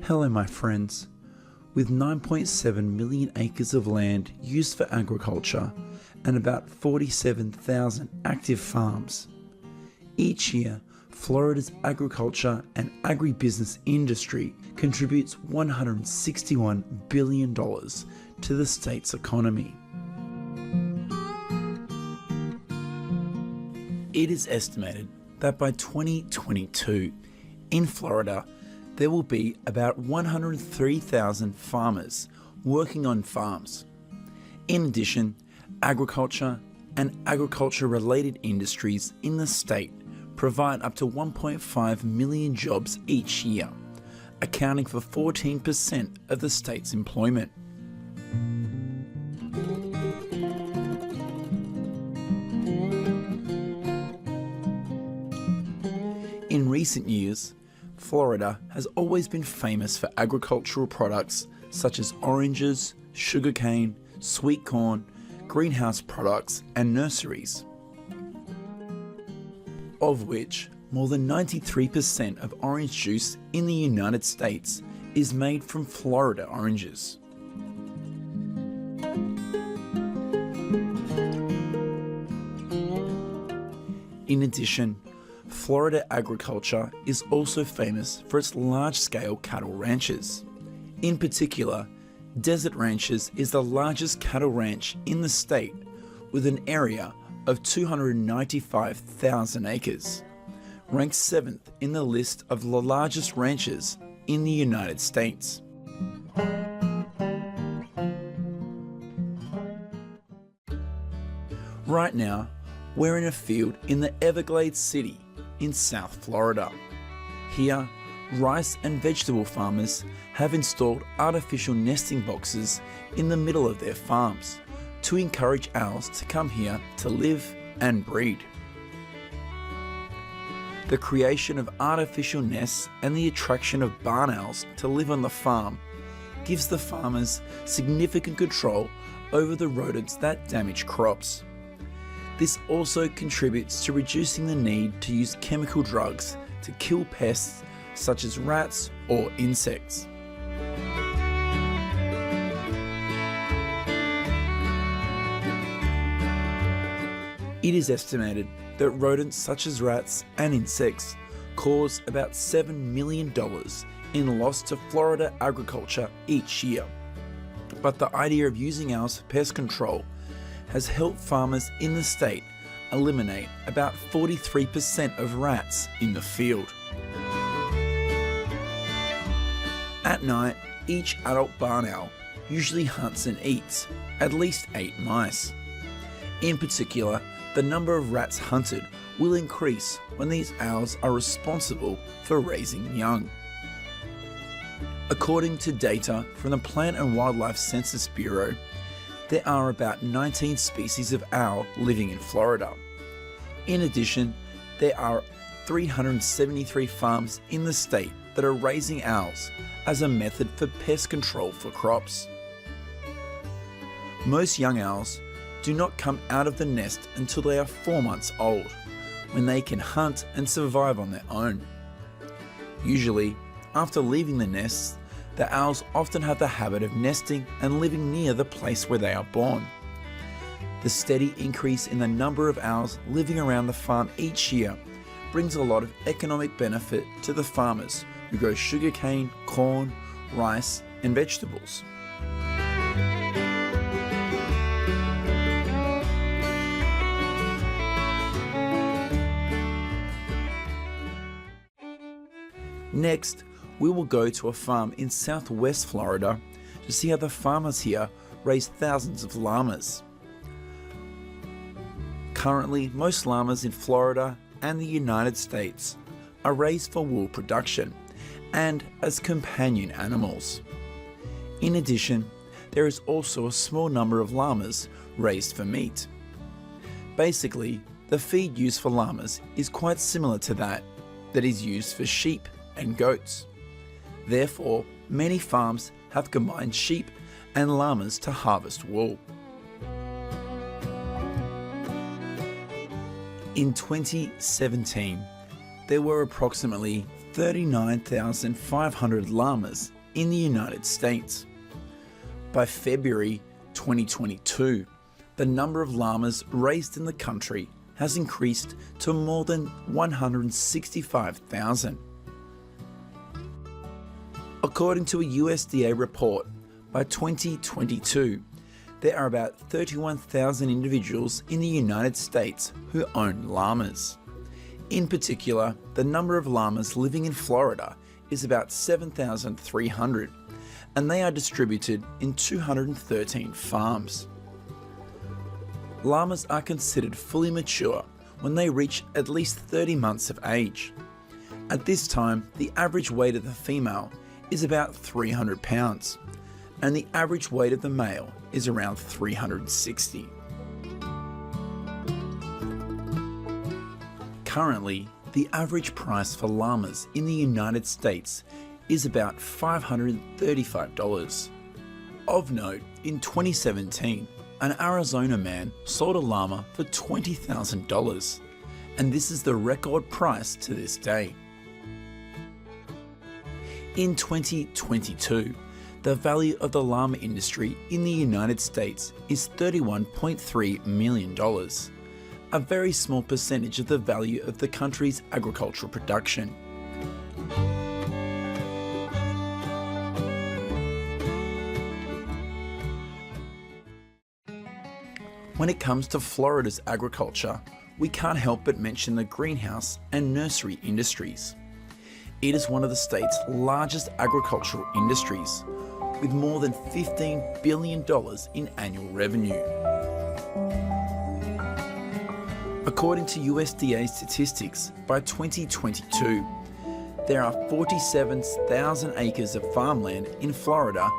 Hello my friends. With 9.7 million acres of land used for agriculture and about 47,000 active farms, each year Florida's agriculture and agribusiness industry contributes $161 billion to the state's economy. It is estimated that by 2022, in Florida, there will be about 103,000 farmers working on farms. In addition, agriculture and agriculture-related industries in the state provide up to 1.5 million jobs each year, accounting for 14% of the state's employment. In recent years, Florida has always been famous for agricultural products such as oranges, sugarcane, sweet corn, greenhouse products, and nurseries, of which more than 93% of orange juice in the United States is made from Florida oranges. In addition, Florida agriculture is also famous for its large-scale cattle ranches. In particular, Desert Ranches is the largest cattle ranch in the state with an area of 295,000 acres, ranked 7th in the list of the largest ranches in the United States. Right now, we're in a field in the Everglades City in South Florida. Here, rice and vegetable farmers have installed artificial nesting boxes in the middle of their farms to encourage owls to come here to live and breed. The creation of artificial nests and the attraction of barn owls to live on the farm gives the farmers significant control over the rodents that damage crops. This also contributes to reducing the need to use chemical drugs to kill pests such as rats or insects. It is estimated that rodents such as rats and insects cause about $7 million in loss to Florida agriculture each year. But the idea of using owls for pest control has helped farmers in the state eliminate about 43% of rats in the field. At night, each adult barn owl usually hunts and eats at least 8 mice. In particular, the number of rats hunted will increase when these owls are responsible for raising young. According to data from the Plant and Wildlife Census Bureau, there are about 19 species of owl living in Florida. In addition, there are 373 farms in the state that are raising owls as a method for pest control for crops. Most young owls do not come out of the nest until they are 4 months old, when they can hunt and survive on their own. Usually, after leaving the nests, the owls often have the habit of nesting and living near the place where they are born. The steady increase in the number of owls living around the farm each year brings a lot of economic benefit to the farmers who grow sugarcane, corn, rice, and vegetables. Next, we will go to a farm in southwest Florida to see how the farmers here raise thousands of llamas. Currently, most llamas in Florida and the United States are raised for wool production and as companion animals. In addition, there is also a small number of llamas raised for meat. Basically, the feed used for llamas is quite similar to that is used for sheep and goats. Therefore, many farms have combined sheep and llamas to harvest wool. In 2017, there were approximately 39,500 llamas in the United States. By February 2022, the number of llamas raised in the country has increased to more than 165,000. According to a USDA report, by 2022, there are about 31,000 individuals in the United States who own llamas. In particular, the number of llamas living in Florida is about 7,300, and they are distributed in 213 farms. Llamas are considered fully mature when they reach at least 30 months of age. At this time, the average weight of the female is about 300 pounds, and the average weight of the male is around 360. Currently, the average price for llamas in the United States is about $535. Of note, in 2017, an Arizona man sold a llama for $20,000, and this is the record price to this day. In 2022, the value of the llama industry in the United States is $31.3 million, a very small percentage of the value of the country's agricultural production. When it comes to Florida's agriculture, we can't help but mention the greenhouse and nursery industries. It is one of the state's largest agricultural industries, with more than $15 billion in annual revenue. According to USDA statistics, by 2022, there are 47,000 acres of farmland in Florida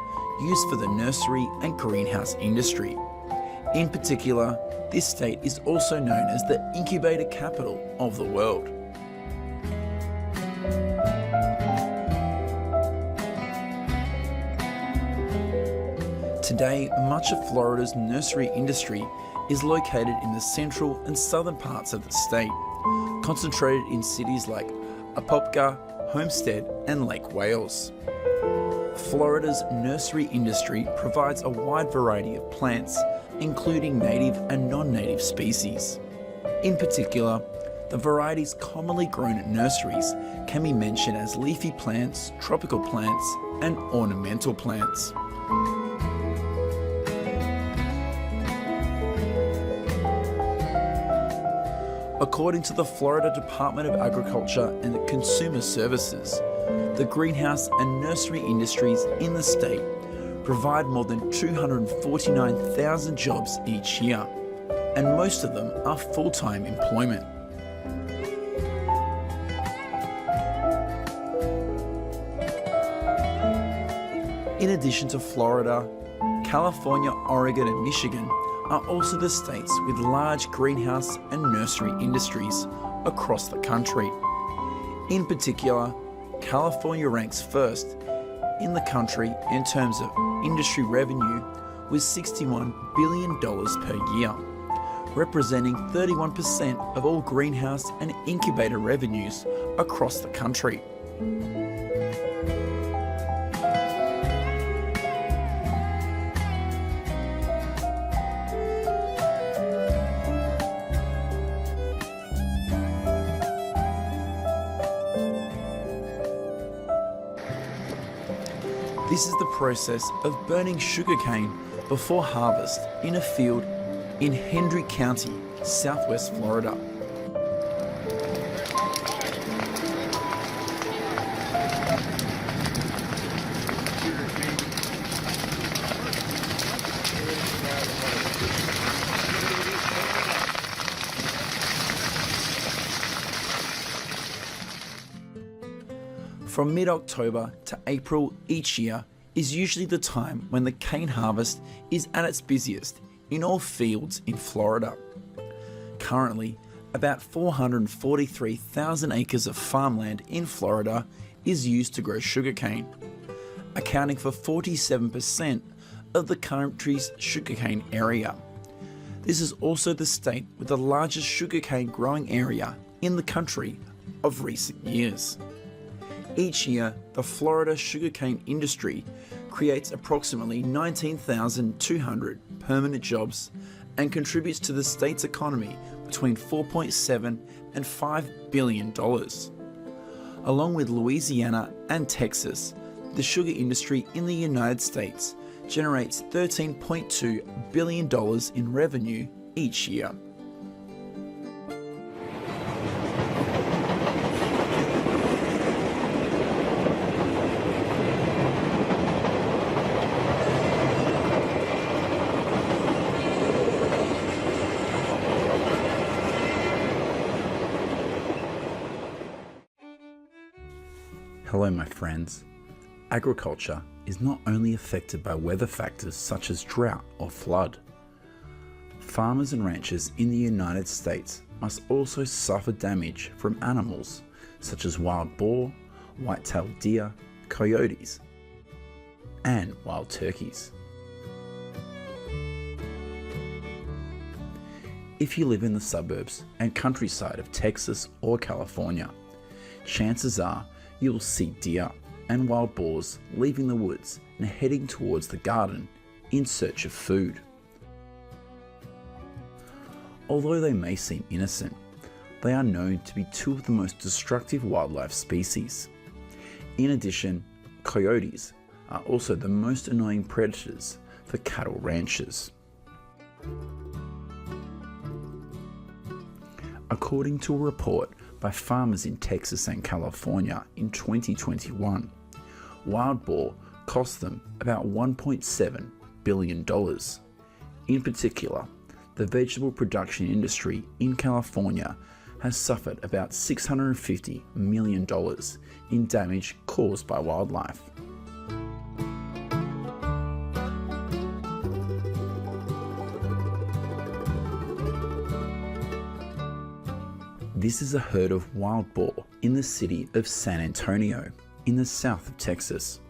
used for the nursery and greenhouse industry. In particular, this state is also known as the incubator capital of the world. Today, much of Florida's nursery industry is located in the central and southern parts of the state, concentrated in cities like Apopka, Homestead, and Lake Wales. Florida's nursery industry provides a wide variety of plants, including native and non-native species. In particular, the varieties commonly grown at nurseries can be mentioned as leafy plants, tropical plants, and ornamental plants. According to the Florida Department of Agriculture and Consumer Services, the greenhouse and nursery industries in the state provide more than 249,000 jobs each year, and most of them are full-time employment. In addition to Florida, California, Oregon, and Michigan are also the states with large greenhouse and nursery industries across the country. In particular, California ranks first in the country in terms of industry revenue with $61 billion per year, representing 31% of all greenhouse and incubator revenues across the country. This is the process of burning sugarcane before harvest in a field in Hendry County, southwest Florida. From mid-October to April each year is usually the time when the cane harvest is at its busiest in all fields in Florida. Currently, about 443,000 acres of farmland in Florida is used to grow sugarcane, accounting for 47% of the country's sugarcane area. This is also the state with the largest sugarcane growing area in the country of recent years. Each year, the Florida sugarcane industry creates approximately 19,200 permanent jobs and contributes to the state's economy between $4.7 and $5 billion. Along with Louisiana and Texas, the sugar industry in the United States generates $13.2 billion in revenue each year. Hello my friends. Agriculture is not only affected by weather factors such as drought or flood. Farmers and ranchers in the United States must also suffer damage from animals such as wild boar, white-tailed deer, coyotes, and wild turkeys. If you live in the suburbs and countryside of Texas or California, chances are you'll see deer and wild boars leaving the woods and heading towards the garden in search of food. Although they may seem innocent, they are known to be two of the most destructive wildlife species. In addition, coyotes are also the most annoying predators for cattle ranchers. According to a report by farmers in Texas and California in 2021, wild boar cost them about $1.7 billion. In particular, the vegetable production industry in California has suffered about $650 million in damage caused by wildlife. This is a herd of wild boar in the city of San Antonio, in the south of Texas.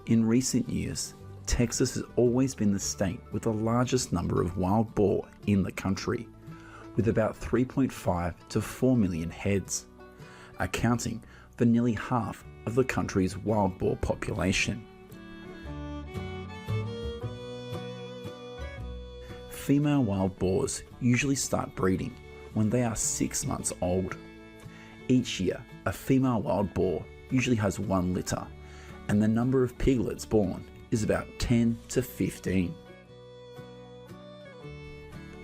In recent years, Texas has always been the state with the largest number of wild boar in the country, with about 3.5 to 4 million heads, accounting for nearly half of the country's wild boar population. Female wild boars usually start breeding when they are 6 months old. Each year, a female wild boar usually has 1 litter, and the number of piglets born is about 10 to 15.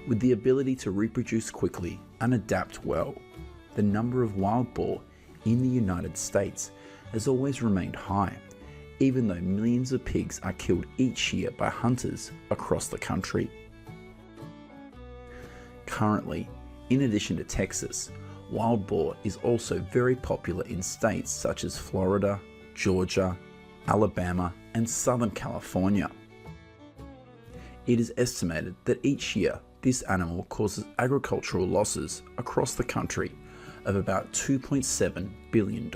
With the ability to reproduce quickly and adapt well, the number of wild boar in the United States has always remained high, even though millions of pigs are killed each year by hunters across the country. Currently, in addition to Texas, wild boar is also very popular in states such as Florida, Georgia, Alabama, and Southern California. It is estimated that each year this animal causes agricultural losses across the country of about $2.7 billion.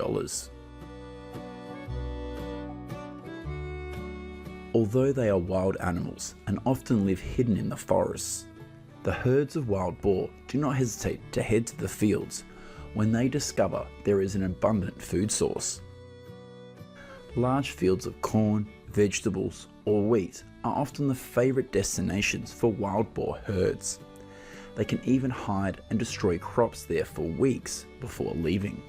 Although they are wild animals and often live hidden in the forests, the herds of wild boar do not hesitate to head to the fields when they discover there is an abundant food source. Large fields of corn, vegetables, or wheat are often the favorite destinations for wild boar herds. They can even hide and destroy crops there for weeks before leaving.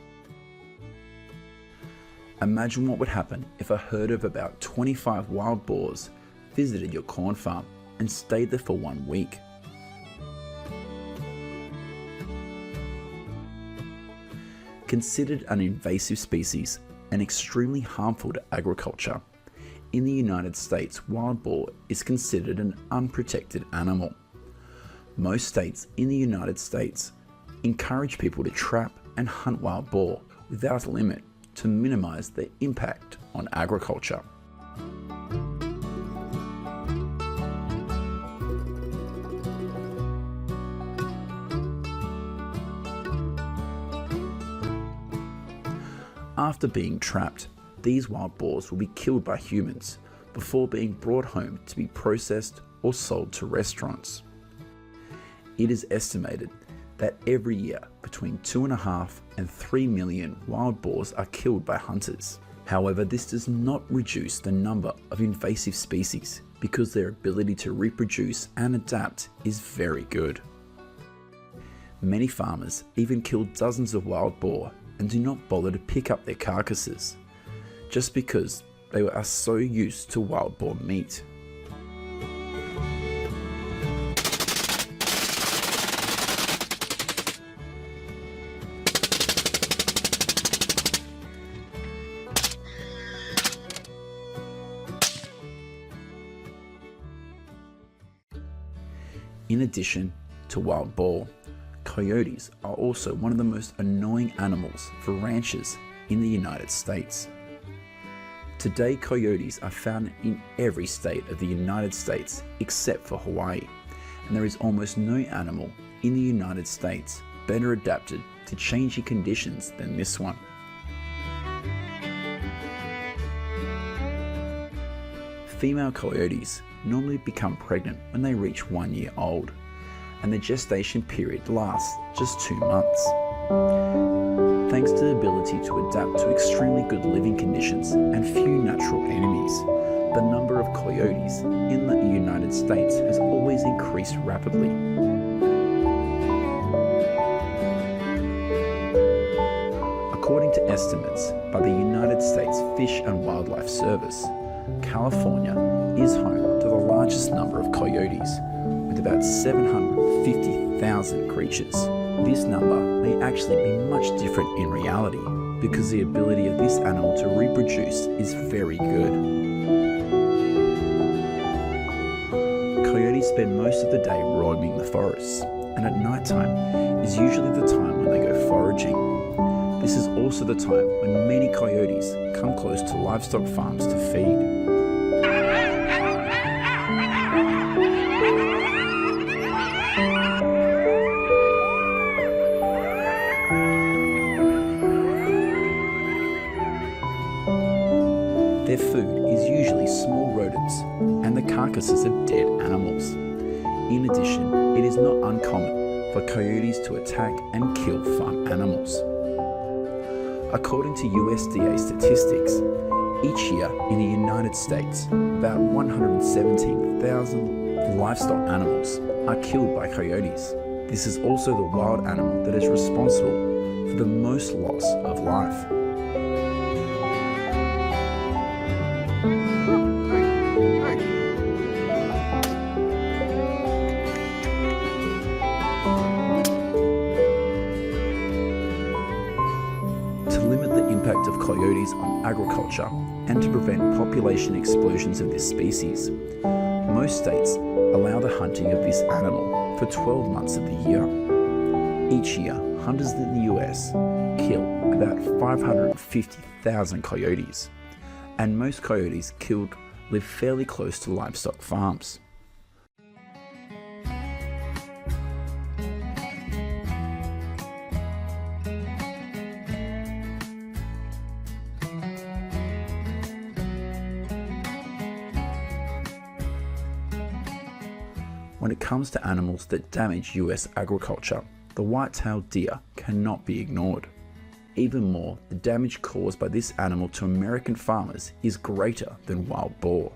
Imagine what would happen if a herd of about 25 wild boars visited your corn farm and stayed there for 1 week. Considered an invasive species and extremely harmful to agriculture, in the United States, wild boar is considered an unprotected animal. Most states in the United States encourage people to trap and hunt wild boar without a limit to minimize their impact on agriculture. After being trapped, these wild boars will be killed by humans before being brought home to be processed or sold to restaurants. It is estimated that every year between 2.5 and 3 million wild boars are killed by hunters. However, this does not reduce the number of invasive species because their ability to reproduce and adapt is very good. Many farmers even kill dozens of wild boar and do not bother to pick up their carcasses, just because they are so used to wild boar meat. In addition to wild boar, coyotes are also one of the most annoying animals for ranchers in the United States. Today, coyotes are found in every state of the United States except for Hawaii, and there is almost no animal in the United States better adapted to changing conditions than this one. Female coyotes normally become pregnant when they reach 1 year old, and the gestation period lasts just 2 months. Thanks to the ability to adapt to extremely good living conditions and few natural enemies, the number of coyotes in the United States has always increased rapidly. According to estimates by the United States Fish and Wildlife Service, California is home to the largest number of coyotes, with about 750,000 creatures. This number may actually be much different in reality because the ability of this animal to reproduce is very good. Coyotes spend most of the day roaming the forests, and at night time is usually the time when they go foraging. This is also the time when many coyotes come close to livestock farms to feed. Their food is usually small rodents and the carcasses of dead animals. In addition, it is not uncommon for coyotes to attack and kill farm animals. According to USDA statistics, each year in the United States, about 117,000 livestock animals are killed by coyotes. This is also the wild animal that is responsible for the most loss of life. Impact of coyotes on agriculture and to prevent population explosions of this species, most states allow the hunting of this animal for 12 months of the year. Each year, hunters in the US kill about 550,000 coyotes, and most coyotes killed live fairly close to livestock farms. When it comes to animals that damage US agriculture, the white-tailed deer cannot be ignored. Even more, the damage caused by this animal to American farmers is greater than wild boar.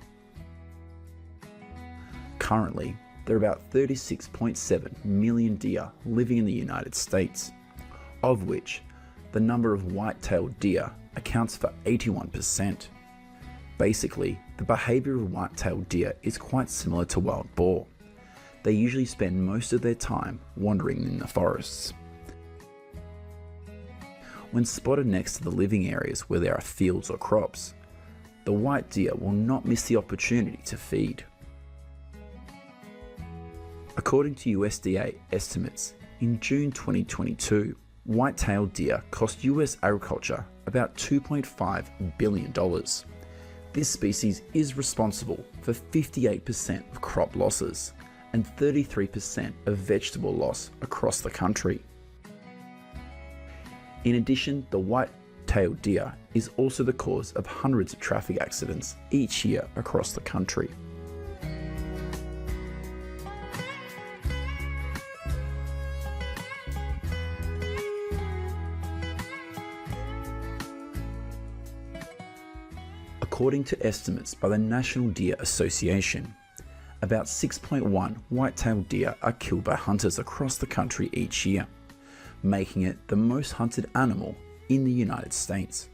Currently, there are about 36.7 million deer living in the United States, of which the number of white-tailed deer accounts for 81%. Basically, the behavior of white-tailed deer is quite similar to wild boar. They usually spend most of their time wandering in the forests. When spotted next to the living areas where there are fields or crops, the white deer will not miss the opportunity to feed. According to USDA estimates, in June 2022, white-tailed deer cost US agriculture about $2.5 billion. This species is responsible for 58% of crop losses and 33% of vegetable loss across the country. In addition, the white-tailed deer is also the cause of hundreds of traffic accidents each year across the country. According to estimates by the National Deer Association, about 6.1 white-tailed deer are killed by hunters across the country each year, making it the most hunted animal in the United States.